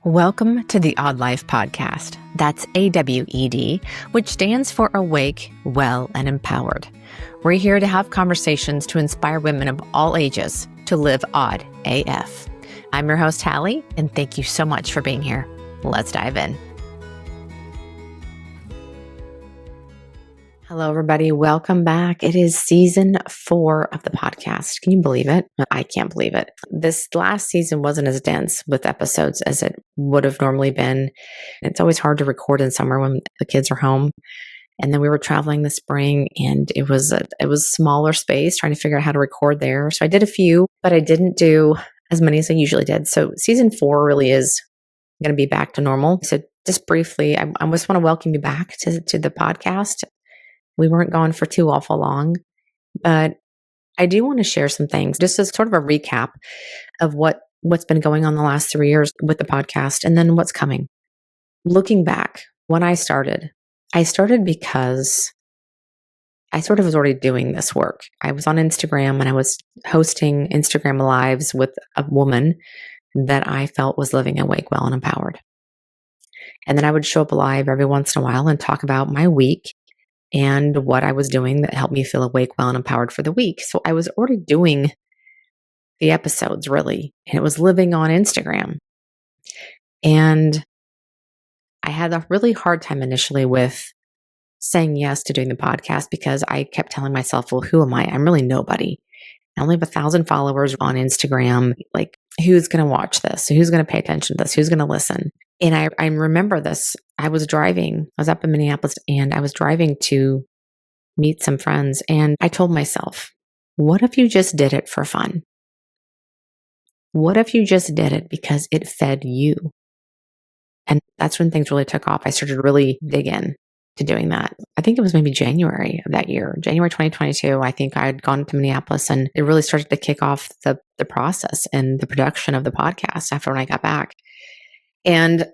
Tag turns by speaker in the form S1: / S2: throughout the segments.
S1: Welcome to the Odd Life Podcast. That's AWED, which stands for Awake, Well, and Empowered. We're here to have conversations to inspire women of all ages to live odd AF. I'm your host, Hallie, and thank you so much for being here. Let's dive in. Hello, everybody. Welcome back. It is season 4 of the podcast. Can you believe it? I can't believe it. This last season wasn't as dense with episodes as it would have normally been. It's always hard to record in summer when the kids are home. And then we were traveling this spring, and it was a smaller space, trying to figure out how to record there. So I did a few, but I didn't do as many as I usually did. So season 4 really is going to be back to normal. So just briefly, I just want to welcome you back to the podcast. We weren't gone for too awful long, but I do want to share some things, just as sort of a recap of what's been going on the last 3 years with the podcast and then what's coming. Looking back, when I started because I sort of was already doing this work. I was on Instagram and I was hosting Instagram lives with a woman that I felt was living awake, well, and empowered. And then I would show up live every once in a while and talk about my week and what I was doing that helped me feel awake, well, and empowered for the week. So I was already doing the episodes, really, and it was living on Instagram. And I had a really hard time initially with saying yes to doing the podcast because I kept telling myself, well, who am I? I'm really nobody. I only have 1,000 followers on Instagram. Like, who's going to watch this? Who's going to pay attention to this? Who's going to listen? And I remember this. I was up in Minneapolis, and I was driving to meet some friends. And I told myself, what if you just did it for fun? What if you just did it because it fed you? And that's when things really took off. I started to really dig in to doing that. I think it was maybe January of that year, January 2022. I think I had gone to Minneapolis, and it really started to kick off the process and the production of the podcast after when I got back. And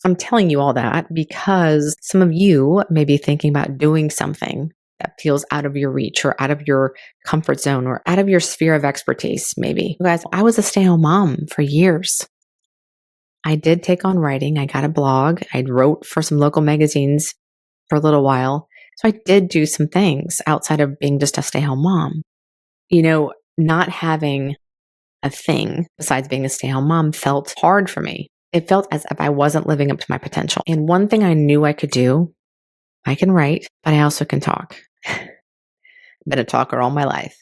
S1: I'm telling you all that because some of you may be thinking about doing something that feels out of your reach or out of your comfort zone or out of your sphere of expertise, maybe. You guys, I was a stay-at-home mom for years. I did take on writing. I got a blog. I wrote for some local magazines for a little while. So I did do some things outside of being just a stay-at-home mom. You know, not having a thing besides being a stay-at-home mom felt hard for me. It felt as if I wasn't living up to my potential. And one thing I knew I could do, I can write, but I also can talk. I've been a talker all my life.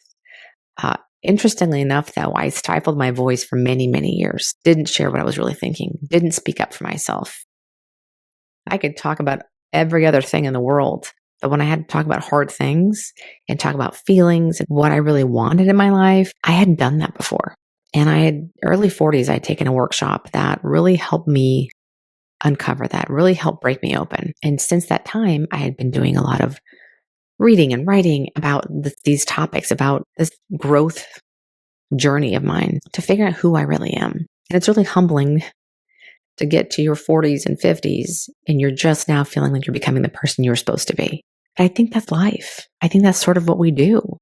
S1: Interestingly enough, though, I stifled my voice for many, many years. Didn't share what I was really thinking. Didn't speak up for myself. I could talk about every other thing in the world, but when I had to talk about hard things and talk about feelings and what I really wanted in my life, I hadn't done that before. And I had early 40s, I had taken a workshop that really helped me uncover that, really helped break me open. And since that time, I had been doing a lot of reading and writing about these topics, about this growth journey of mine to figure out who I really am. And it's really humbling to get to your 40s and 50s and you're just now feeling like you're becoming the person you were supposed to be. But I think that's life. I think that's sort of what we do.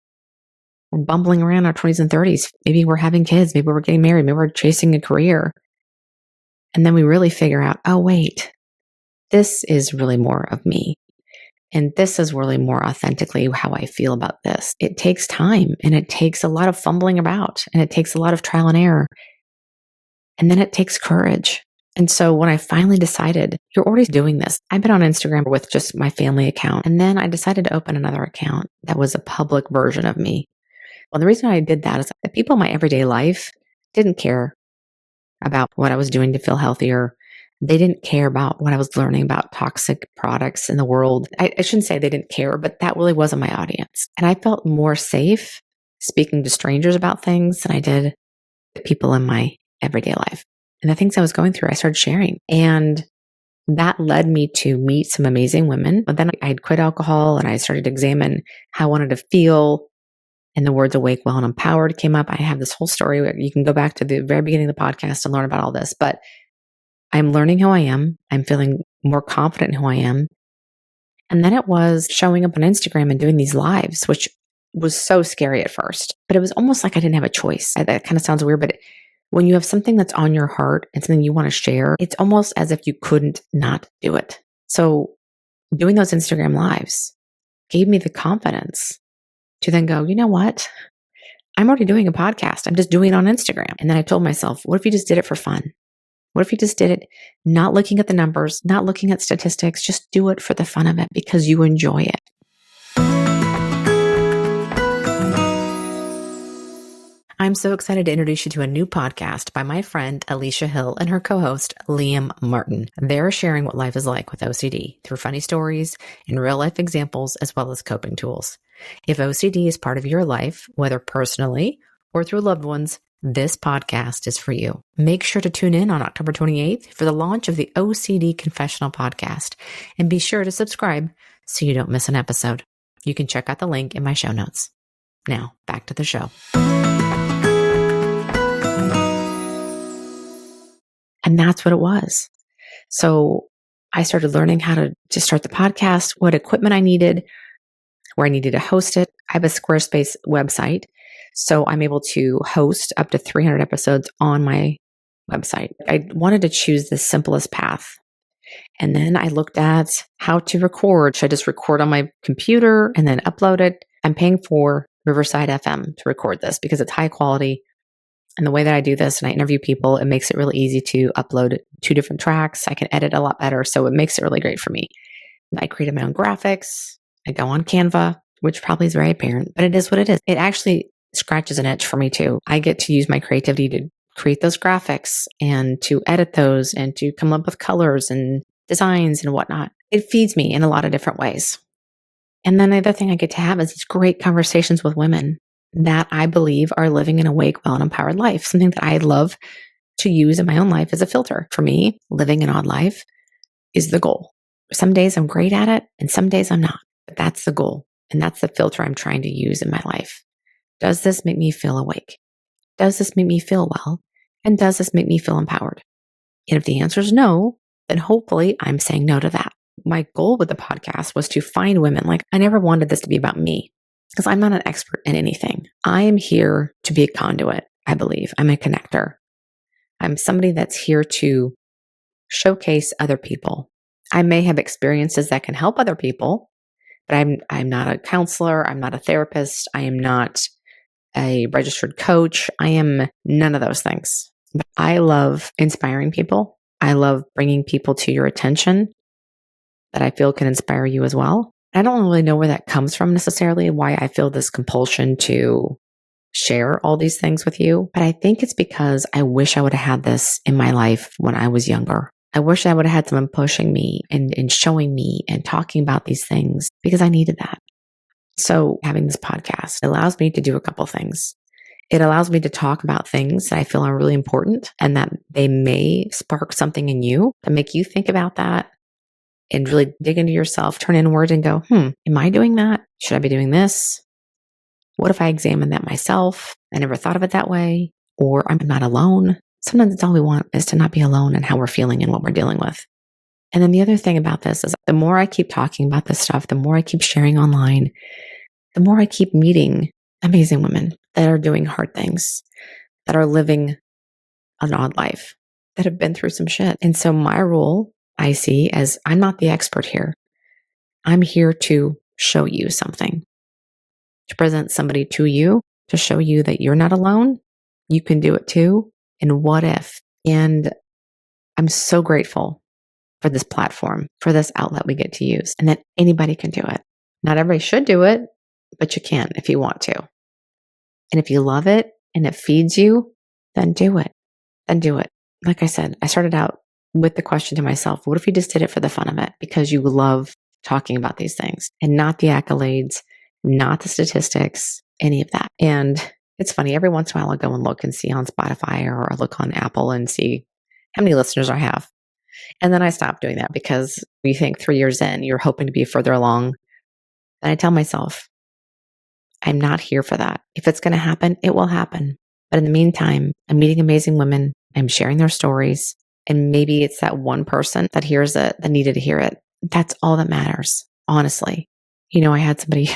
S1: We're bumbling around our 20s and 30s. Maybe we're having kids. Maybe we're getting married. Maybe we're chasing a career. And then we really figure out, oh, wait, this is really more of me. And this is really more authentically how I feel about this. It takes time, and it takes a lot of fumbling about, and it takes a lot of trial and error. And then it takes courage. And so when I finally decided, you're already doing this. I've been on Instagram with just my family account. And then I decided to open another account that was a public version of me. Well, the reason I did that is that people in my everyday life didn't care about what I was doing to feel healthier. They didn't care about what I was learning about toxic products in the world. I shouldn't say they didn't care, but that really wasn't my audience. And I felt more safe speaking to strangers about things than I did the people in my everyday life. And the things I was going through, I started sharing. And that led me to meet some amazing women. But then I had quit alcohol, and I started to examine how I wanted to feel. And the words awake, well, and empowered came up. I have this whole story. You can go back to the very beginning of the podcast and learn about all this. But I'm learning who I am. I'm feeling more confident in who I am. And then it was showing up on Instagram and doing these lives, which was so scary at first. But it was almost like I didn't have a choice. That kind of sounds weird, but When you have something that's on your heart and something you want to share, it's almost as if you couldn't not do it. So doing those Instagram lives gave me the confidence to then go, you know what? I'm already doing a podcast. I'm just doing it on Instagram. And then I told myself, what if you just did it for fun? What if you just did it not looking at the numbers, not looking at statistics, just do it for the fun of it because you enjoy it. I'm so excited to introduce you to a new podcast by my friend Alicia Hill and her co-host Liam Martin. They're sharing what life is like with OCD through funny stories and real life examples as well as coping tools. If OCD is part of your life, whether personally or through loved ones, this podcast is for you. Make sure to tune in on October 28th for the launch of the OCD Confessional podcast and be sure to subscribe so you don't miss an episode. You can check out the link in my show notes. Now, back to the show. And that's what it was. So I started learning how to start the podcast, what equipment I needed, where I needed to host it. I have a Squarespace website, so I'm able to host up to 300 episodes on my website. I wanted to choose the simplest path. And then I looked at how to record. Should I just record on my computer and then upload it? I'm paying for Riverside FM to record this because it's high quality. And the way that I do this and I interview people, it makes it really easy to upload 2 different tracks. I can edit a lot better. So it makes it really great for me. I created my own graphics. I go on Canva, which probably is very apparent, but it is what it is. It actually scratches an itch for me too. I get to use my creativity to create those graphics and to edit those and to come up with colors and designs and whatnot. It feeds me in a lot of different ways. And then the other thing I get to have is these great conversations with women that I believe are living an awake, well, and empowered life, something that I love to use in my own life as a filter. For me, living an odd life is the goal. Some days I'm great at it and some days I'm not, but that's the goal. And that's the filter I'm trying to use in my life. Does this make me feel awake? Does this make me feel well? And does this make me feel empowered? And if the answer is no, then hopefully I'm saying no to that. My goal with the podcast was to find women. I never wanted this to be about me because I'm not an expert in anything. I am here to be a conduit, I believe. I'm a connector. I'm somebody that's here to showcase other people. I may have experiences that can help other people, but I'm not a counselor. I'm not a therapist. I am not a registered coach. I am none of those things. But I love inspiring people. I love bringing people to your attention that I feel can inspire you as well. I don't really know where that comes from necessarily, why I feel this compulsion to share all these things with you. But I think it's because I wish I would have had this in my life when I was younger. I wish I would have had someone pushing me and showing me and talking about these things because I needed that. So having this podcast allows me to do a couple things. It allows me to talk about things that I feel are really important and that they may spark something in you to make you think about that and really dig into yourself, turn inward and go, am I doing that? Should I be doing this? What if I examine that myself? I never thought of it that way. Or I'm not alone. Sometimes it's all we want is to not be alone in how we're feeling and what we're dealing with. And then the other thing about this is the more I keep talking about this stuff, the more I keep sharing online, the more I keep meeting amazing women that are doing hard things, that are living an odd life, that have been through some shit. And so my role I see as I'm not the expert here. I'm here to show you something, to present somebody to you, to show you that you're not alone. You can do it too. And what if? And I'm so grateful for this platform, for this outlet we get to use, and that anybody can do it. Not everybody should do it, but you can if you want to. And if you love it and it feeds you, then do it. Then do it. Like I said, I started out with the question to myself, what if you just did it for the fun of it? Because you love talking about these things and not the accolades, not the statistics, any of that. And it's funny, every once in a while I'll go and look and see on Spotify or I'll look on Apple and see how many listeners I have. And then I stop doing that because you think 3 years in, you're hoping to be further along. And I tell myself, I'm not here for that. If it's going to happen, it will happen. But in the meantime, I'm meeting amazing women. I'm sharing their stories. And maybe it's that one person that hears it, that needed to hear it. That's all that matters, honestly. I had somebody,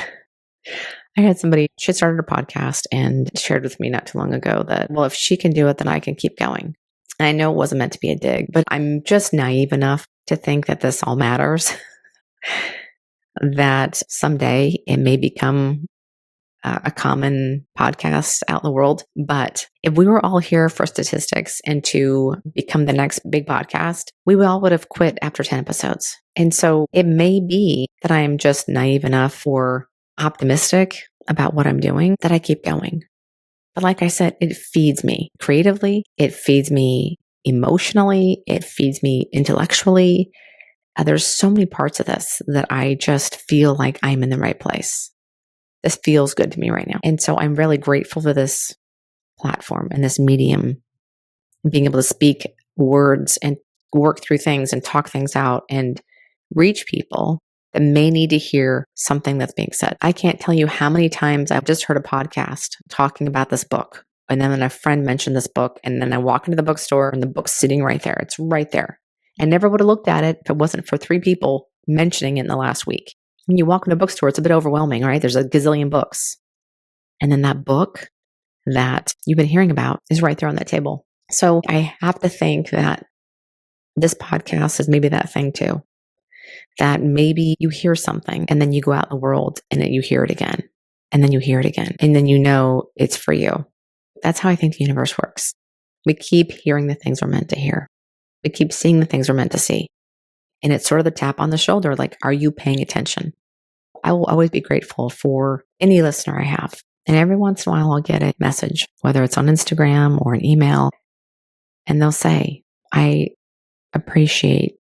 S1: I had somebody, she started a podcast and shared with me not too long ago that, well, if she can do it, then I can keep going. And I know it wasn't meant to be a dig, but I'm just naive enough to think that this all matters, that someday it may become a common podcast out in the world. But if we were all here for statistics and to become the next big podcast, we all would have quit after 10 episodes. And so it may be that I am just naive enough or optimistic about what I'm doing that I keep going. But like I said, it feeds me creatively. It feeds me emotionally. It feeds me intellectually. There's so many parts of this that I just feel like I'm in the right place. This feels good to me right now. And so I'm really grateful for this platform and this medium, being able to speak words and work through things and talk things out and reach people that may need to hear something that's being said. I can't tell you how many times I've just heard a podcast talking about this book. And then when a friend mentioned this book, and then I walk into the bookstore and the book's sitting right there. It's right there. I never would have looked at it if it wasn't for 3 people mentioning it in the last week. When you walk into a bookstore, it's a bit overwhelming, right? There's a gazillion books. And then that book that you've been hearing about is right there on that table. So I have to think that this podcast is maybe that thing too. That maybe you hear something and then you go out in the world and then you hear it again. And then you hear it again. And then you know it's for you. That's how I think the universe works. We keep hearing the things we're meant to hear. We keep seeing the things we're meant to see. And it's sort of the tap on the shoulder, like, are you paying attention? I will always be grateful for any listener I have. And every once in a while, I'll get a message, whether it's on Instagram or an email, and they'll say, I appreciate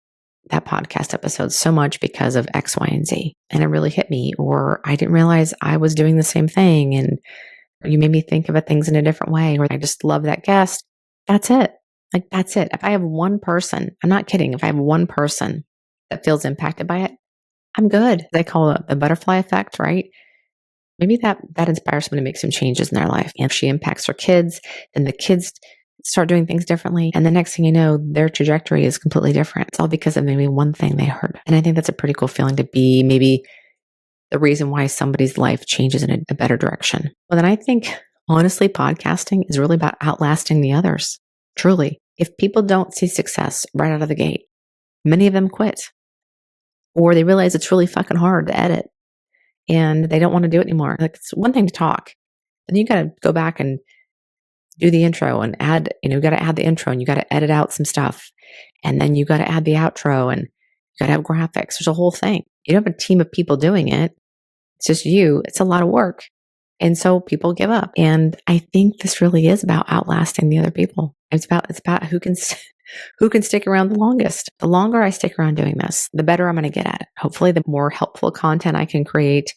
S1: that podcast episode so much because of X, Y, and Z. And it really hit me. Or I didn't realize I was doing the same thing. And you made me think about things in a different way. Or I just love that guest. That's it. Like, that's it. If I have one person, I'm not kidding. If I have one person that feels impacted by it, I'm good. They call it the butterfly effect, right? Maybe that inspires someone to make some changes in their life. And if she impacts her kids, then the kids start doing things differently. And the next thing you know, their trajectory is completely different. It's all because of maybe one thing they heard. And I think that's a pretty cool feeling to be maybe the reason why somebody's life changes in a better direction. Well, then I think, honestly, podcasting is really about outlasting the others. Truly. If people don't see success right out of the gate, many of them quit. Or they realize it's really fucking hard to edit and they don't want to do it anymore. Like, it's one thing to talk, and you got to go back and do the intro and add, you got to add the intro and you got to edit out some stuff. And then you got to add the outro and you got to have graphics. There's a whole thing. You don't have a team of people doing it. It's just you. It's a lot of work. And so people give up. And I think this really is about outlasting the other people. It's about who can stick around the longest. The longer I stick around doing this, the better I'm going to get at it. Hopefully, the more helpful content I can create,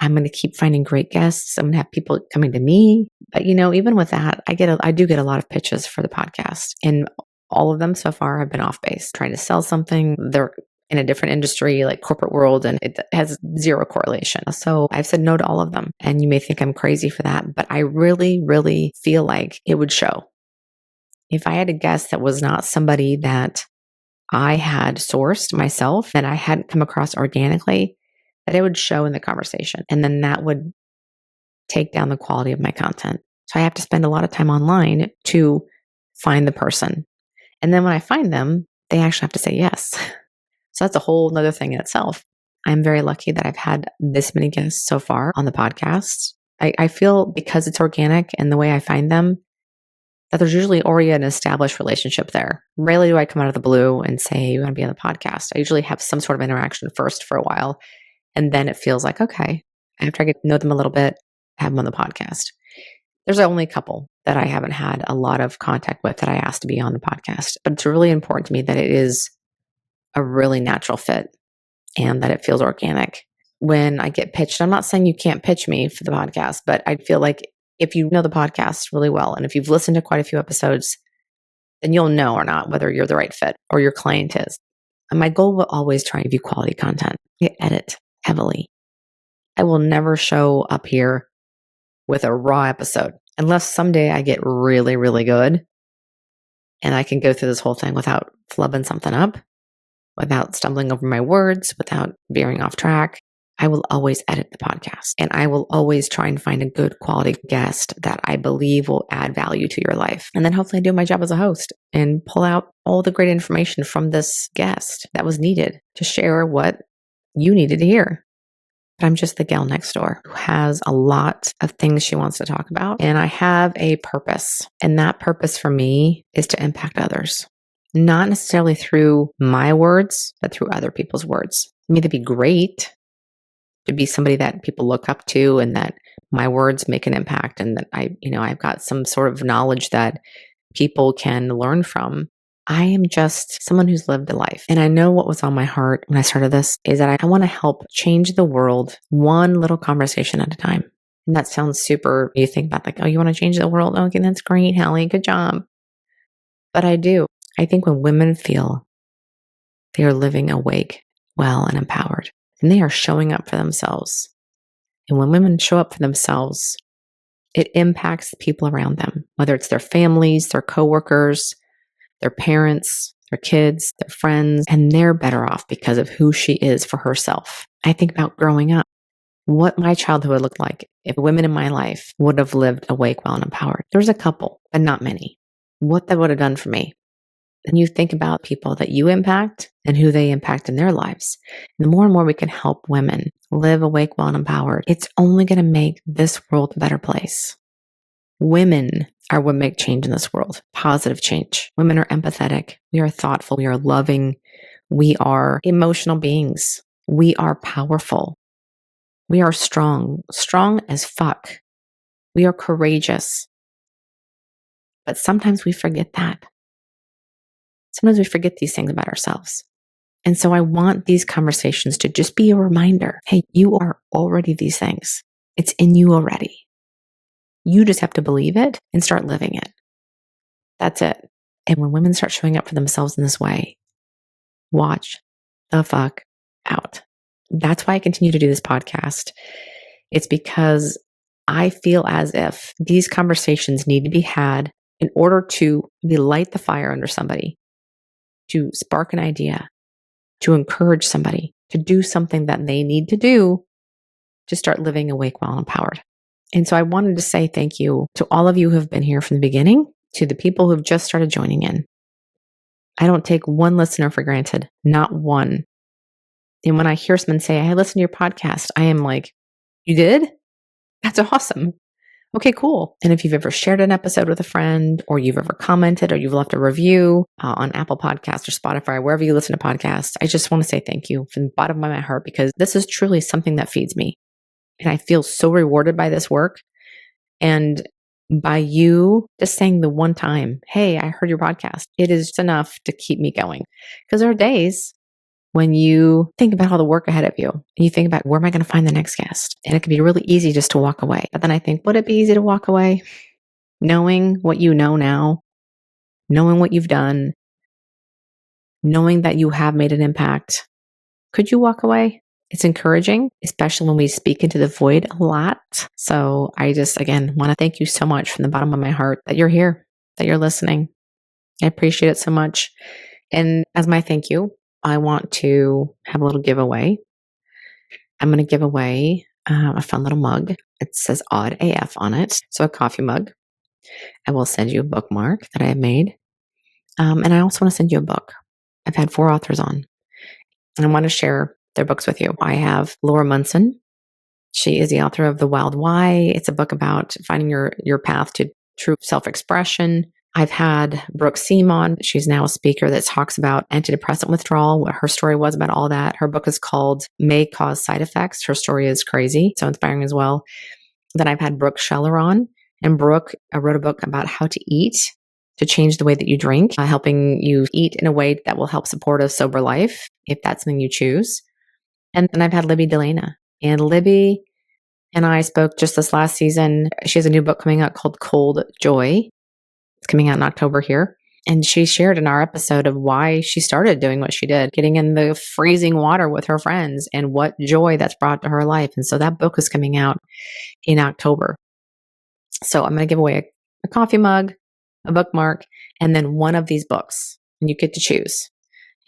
S1: I'm going to keep finding great guests. I'm going to have people coming to me. But even with that, I do get a lot of pitches for the podcast, and all of them so far have been off base, trying to sell something. They're in a different industry, like corporate world, and it has zero correlation. So I've said no to all of them. And you may think I'm crazy for that, but I really, really feel like it would show. If I had a guest that was not somebody that I had sourced myself, that I hadn't come across organically, that it would show in the conversation. And then that would take down the quality of my content. So I have to spend a lot of time online to find the person. And then when I find them, they actually have to say yes. So that's a whole nother thing in itself. I'm very lucky that I've had this many guests so far on the podcast. I feel because it's organic and the way I find them, that there's usually already an established relationship there. Rarely do I come out of the blue and say, you want to be on the podcast. I usually have some sort of interaction first for a while. And then it feels like, okay, after I get to know them a little bit, have them on the podcast. There's only a couple that I haven't had a lot of contact with that I asked to be on the podcast. But it's really important to me that it is a really natural fit and that it feels organic. When I get pitched, I'm not saying you can't pitch me for the podcast, but I feel like if you know the podcast really well, and if you've listened to quite a few episodes, then you'll know or not whether you're the right fit or your client is. And my goal will always try and view quality content. I edit heavily. I will never show up here with a raw episode unless someday I get really, really good and I can go through this whole thing without flubbing something up, without stumbling over my words, without veering off track. I will always edit the podcast, and I will always try and find a good quality guest that I believe will add value to your life. And then hopefully do my job as a host and pull out all the great information from this guest that was needed to share what you needed to hear. But I'm just the gal next door who has a lot of things she wants to talk about. And I have a purpose. And that purpose for me is to impact others, not necessarily through my words, but through other people's words. I mean, it'd be great to be somebody that people look up to and that my words make an impact and that I've got some sort of knowledge that people can learn from. I am just someone who's lived a life. And I know what was on my heart when I started this is that I want to help change the world one little conversation at a time. And that sounds super, you think about like, oh, you want to change the world? Okay, that's great, Hallie. Good job. But I do. I think when women feel they are living awake, well, and empowered, and they are showing up for themselves. And when women show up for themselves, it impacts the people around them, whether it's their families, their coworkers, their parents, their kids, their friends, and they're better off because of who she is for herself. I think about growing up, what my childhood looked like if women in my life would have lived awake, well, and empowered. There's a couple, but not many. What that would have done for me. And you think about people that you impact and who they impact in their lives. And the more and more we can help women live awake, well, and empowered, it's only going to make this world a better place. Women are what make change in this world, positive change. Women are empathetic. We are thoughtful. We are loving. We are emotional beings. We are powerful. We are strong as fuck. We are courageous. But sometimes we forget that. Sometimes we forget these things about ourselves. And so I want these conversations to just be a reminder. Hey, you are already these things. It's in you already. You just have to believe it and start living it. That's it. And when women start showing up for themselves in this way, watch the fuck out. That's why I continue to do this podcast. It's because I feel as if these conversations need to be had in order to light the fire under somebody, to spark an idea, to encourage somebody to do something that they need to do to start living awake, well, and empowered. And so I wanted to say thank you to all of you who have been here from the beginning, to the people who have just started joining in. I don't take one listener for granted, not one. And when I hear someone say, I listened to your podcast, I am like, you did? That's awesome. Okay, cool. And if you've ever shared an episode with a friend, or you've ever commented, or you've left a review on Apple Podcasts or Spotify, wherever you listen to podcasts, I just want to say thank you from the bottom of my heart, because this is truly something that feeds me. And I feel so rewarded by this work. And by you just saying the one time, hey, I heard your podcast, it is enough to keep me going. Because there are days when you think about all the work ahead of you and you think about, where am I going to find the next guest? And it can be really easy just to walk away. But then I think, would it be easy to walk away? Knowing what you know now, knowing what you've done, knowing that you have made an impact, could you walk away? It's encouraging, especially when we speak into the void a lot. So I just, again, want to thank you so much from the bottom of my heart that you're here, that you're listening. I appreciate it so much. And as my thank you, I want to have a little giveaway. I'm going to give away a fun little mug. It says Odd AF on it. So a coffee mug. I will send you a bookmark that I have made. And I also want to send you a book. I've had 4 authors on. And I want to share their books with you. I have Laura Munson. She is the author of The Wild Why. It's a book about finding your path to true self-expression. I've had Brooke Seamon. She's now a speaker that talks about antidepressant withdrawal, what her story was about all that. Her book is called May Cause Side Effects. Her story is crazy, so inspiring as well. Then I've had Brooke Scheller on. And Brooke wrote a book about how to eat to change the way that you drink, helping you eat in a way that will help support a sober life, if that's something you choose. And then I've had Libby Delana. And Libby and I spoke just this last season. She has a new book coming out called Cold Joy. It's coming out in October here. And she shared in our episode of why she started doing what she did, getting in the freezing water with her friends and what joy that's brought to her life. And so that book is coming out in October. So I'm going to give away a coffee mug, a bookmark, and then one of these books. And you get to choose.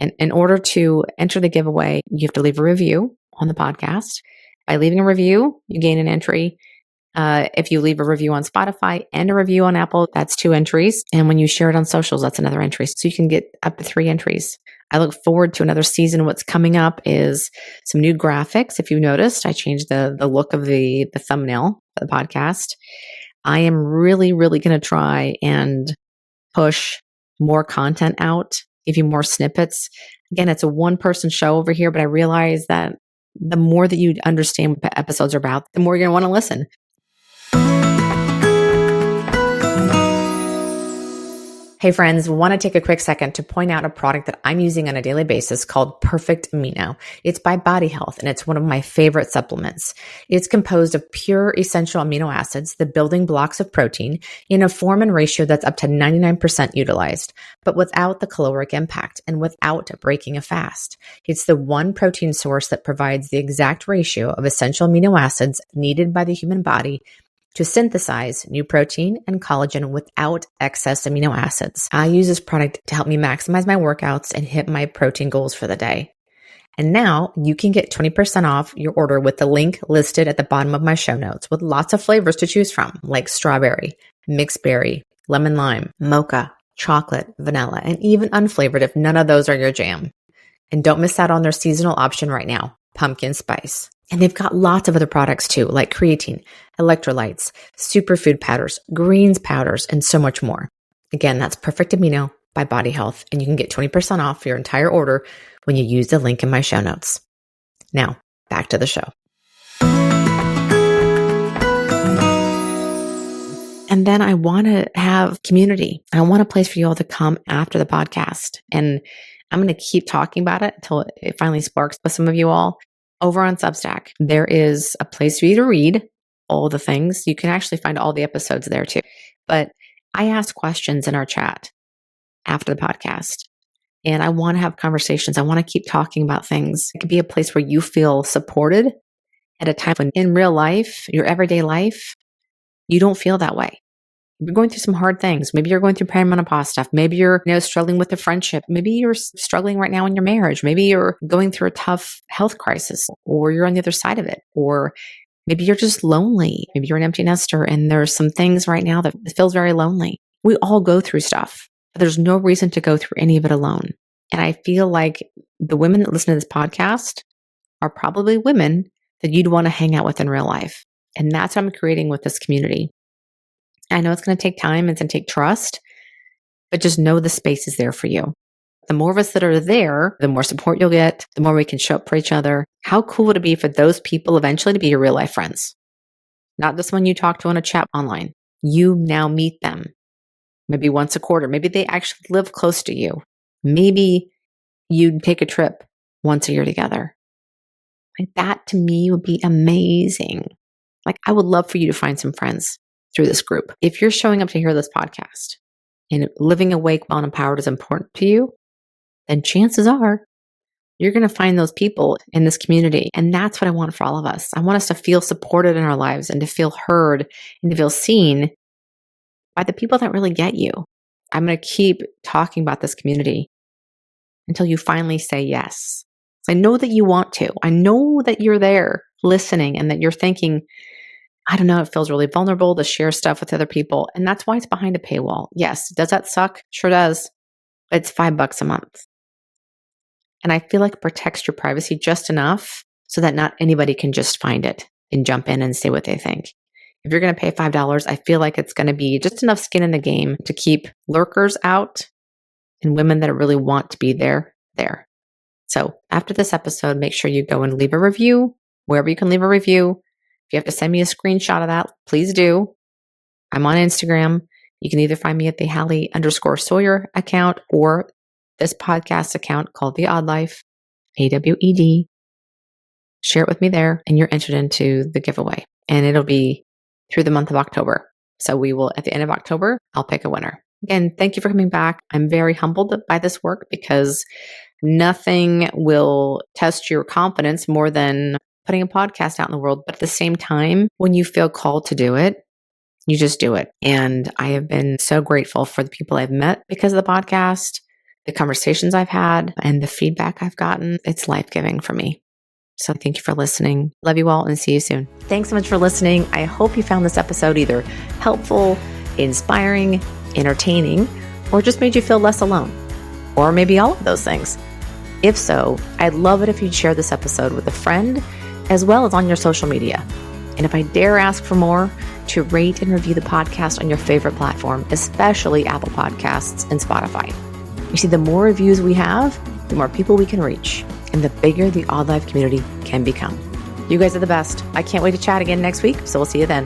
S1: And in order to enter the giveaway, you have to leave a review on the podcast. By leaving a review, you gain an entry. If you leave a review on Spotify and a review on Apple, that's 2 entries. And when you share it on socials, that's another entry. So you can get up to 3 entries. I look forward to another season. What's coming up is some new graphics. If you noticed, I changed the look of the thumbnail of the podcast. I am really, really going to try and push more content out, give you more snippets. Again, it's a one-person show over here, but I realize that the more that you understand what episodes are about, the more you're going to want to listen. Hey friends, want to take a quick second to point out a product that I'm using on a daily basis called Perfect Amino. It's by Body Health and it's one of my favorite supplements. It's composed of pure essential amino acids, the building blocks of protein, in a form and ratio that's up to 99% utilized, but without the caloric impact and without breaking a fast. It's the one protein source that provides the exact ratio of essential amino acids needed by the human body to synthesize new protein and collagen without excess amino acids. I use this product to help me maximize my workouts and hit my protein goals for the day. And now you can get 20% off your order with the link listed at the bottom of my show notes with lots of flavors to choose from, like strawberry, mixed berry, lemon lime, mocha, chocolate, vanilla, and even unflavored if none of those are your jam. And don't miss out on their seasonal option right now, pumpkin spice. And they've got lots of other products too, like creatine, electrolytes, superfood powders, greens powders, and so much more. Again, that's Perfect Amino by Body Health, and you can get 20% off your entire order when you use the link in my show notes. Now, back to the show. And then I want to have community. I want a place for you all to come after the podcast. And I'm going to keep talking about it until it finally sparks with some of you all. Over on Substack, there is a place for you to read all the things. You can actually find all the episodes there too. But I ask questions in our chat after the podcast. And I want to have conversations. I want to keep talking about things. It could be a place where you feel supported at a time when in real life, your everyday life, you don't feel that way. You're going through some hard things. Maybe you're going through perimenopause stuff. Maybe you're struggling with a friendship. Maybe you're struggling right now in your marriage. Maybe you're going through a tough health crisis, or you're on the other side of it. Or maybe you're just lonely. Maybe you're an empty nester and there's some things right now that feels very lonely. We all go through stuff. But there's no reason to go through any of it alone. And I feel like the women that listen to this podcast are probably women that you'd want to hang out with in real life. And that's what I'm creating with this community. I know it's going to take time, it's going to take trust, but just know the space is there for you. The more of us that are there, the more support you'll get, the more we can show up for each other. How cool would it be for those people eventually to be your real life friends? Not just when you talk to on a chat online. You now meet them maybe once a quarter. Maybe they actually live close to you. Maybe you take a trip once a year together. Like that to me would be amazing. Like I would love for you to find some friends through this group. If you're showing up to hear this podcast and living awake, well, and empowered is important to you, then chances are you're going to find those people in this community. And that's what I want for all of us. I want us to feel supported in our lives and to feel heard and to feel seen by the people that really get you. I'm going to keep talking about this community until you finally say yes. So I know that you want to. I know that you're there listening and that you're thinking, I don't know, it feels really vulnerable to share stuff with other people. And that's why it's behind a paywall. Yes. Does that suck? Sure does. It's $5 a month. And I feel like it protects your privacy just enough so that not anybody can just find it and jump in and say what they think. If you're going to pay $5, I feel like it's going to be just enough skin in the game to keep lurkers out and women that really want to be there. So after this episode, make sure you go and leave a review wherever you can leave a review. If you have to send me a screenshot of that, please do. I'm on Instagram. You can either find me at the Hallie_Sawyer account or this podcast account called The Odd Life, AWED. Share it with me there and you're entered into the giveaway. And it'll be through the month of October. So we will, at the end of October, I'll pick a winner. Again, thank you for coming back. I'm very humbled by this work because nothing will test your confidence more than putting a podcast out in the world. But at the same time, when you feel called to do it, you just do it. And I have been so grateful for the people I've met because of the podcast, the conversations I've had, and the feedback I've gotten. It's life-giving for me. So thank you for listening. Love you all and see you soon. Thanks so much for listening. I hope you found this episode either helpful, inspiring, entertaining, or just made you feel less alone. Or maybe all of those things. If so, I'd love it if you'd share this episode with a friend as well as on your social media. And if I dare ask for more, to rate and review the podcast on your favorite platform, especially Apple Podcasts and Spotify. You see, the more reviews we have, the more people we can reach, and the bigger the Odd Life community can become. You guys are the best. I can't wait to chat again next week, so we'll see you then.